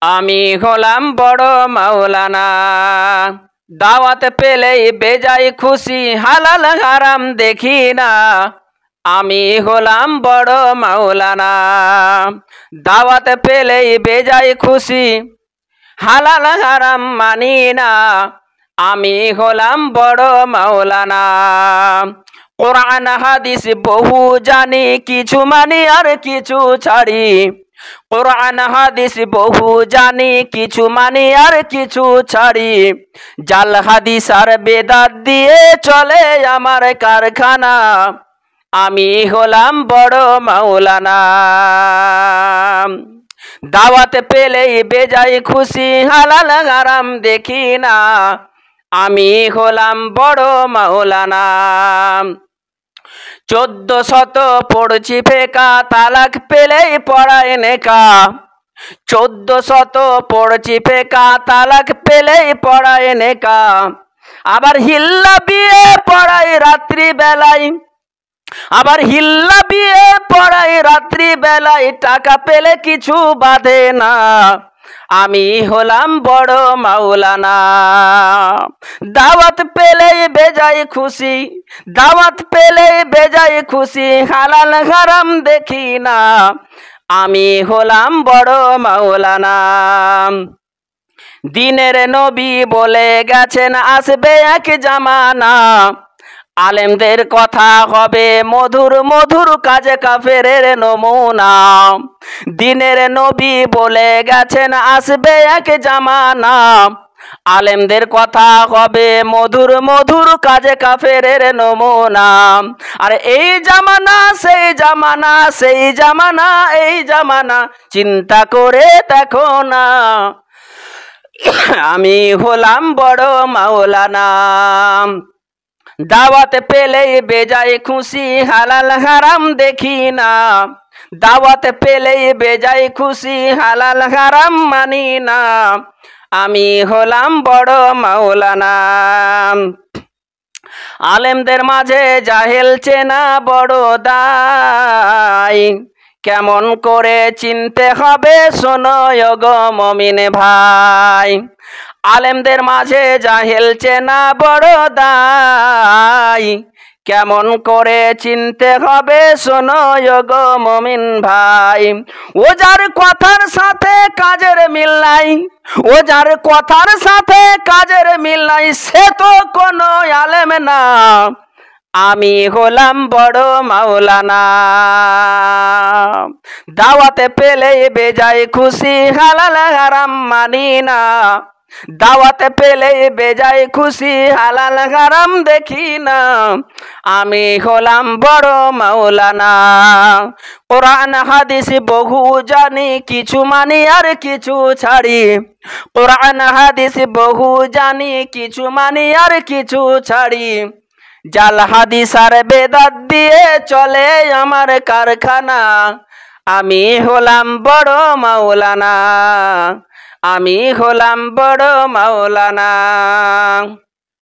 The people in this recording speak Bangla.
আমি হলাম বড় মাওলানা। দাওয়াত পেলেই বেজাই খুশি, হালাল হারাম দেখি না। আমি হলাম বড় মাওলানা। দাওয়াত পেলেই বেজাই খুশি, হালাল হারাম মানি না। আমি হলাম বড় মাওলানা। কোরআন হাদিস বহু জানি, কিছু মানি আর কিছু ছাড়ি। কোরআন হাদিস বহু জানি, কিছু মানি আর কিছু ছাড়ি। জাল হাদিস আর বেদাত দিয়ে চলে আমার কারখানা। আমি হলাম বড় মাওলানা। দাওয়াত পেলেই বেজাই খুশি, হালাল হারাম দেখি না। আমি হলাম বড় মাওলানা। 1400 পড়ছি ফেকা, তালাক পেলেই পড়ায় নেকা। 1400 পড়ছি ফেকা, তালাক পেলেই পড়ায় নেকা। আবার হিল্লা বিয়ে পড়াই রাত্রি বেলায়, আবার হিল্লা বিয়ে পড়াই রাত্রি বেলায়। টাকা পেলে কিছু বাধে না। আমি হলাম বড় মাওলানা। দাওয়াত পেলেই বেজাই খুশি, দাওয়াত পেলেই বেজাই খুশি, হালাল হারাম দেখি না। আমি হলাম বড় মাওলানা। দিনের নবী বলে গেছেন আসবে এক জামানা, আলেমদের কথা হবে মধুর মধুর, কাজে কাফেরের নমুনা। দিনের নবী বলে গেছেন আসবে এক জামানা, আলেমদের কথা হবে মধুর মধুর, কাজে কাফেরের নমুনা। আর এই জামানা সেই জামানা, সেই জামানা এই জামানা, চিন্তা করে দেখো না। আমি হলাম বড় মাওলানা। দাওয়াত পেলেই বেজাই খুশি, হালাল হারাম দেখি না। দাওয়াত পেলেই বেজাই খুশি, হালাল হারাম মানি না। আমি হলাম বড় মাওলানা। আলেমদের মাঝে জাহেল চেনা বড় দায়, কেমন করে চিনতে হবে শোনো গো মুমিন ভাই। আলেমদের মাঝে জাহেল চেনা বড় দায়, কেমন করে চিনতে হবে শোনো গো মুমিন ভাই। ও যার কথার সাথে কাজের মিল নাই, ও যার কথার সাথে কাজের মিল নাই, সে তো কোনো আলেম না। আমি হলাম বড় মাওলানা। দাওয়াতে পেলেই বেজাই খুশি, হালাল হারাম মানি না। দাওয়াতে পেলেই বেজাই খুশি, হালাল হারাম দেখি না। আমি হলাম বড় মাওলানা। কোরআন হাদিস বহু জানি, কিছু মানি আর কিছু ছাড়ি। কোরআন হাদিস বহু জানি, কিছু মানি আর কিছু ছাড়ি। জাল হাদিস আর বেদাত দিয়ে চলে আমার কারখানা। আমি হলাম বড় মাওলানা। আমি হলাম বড় মাওলানা।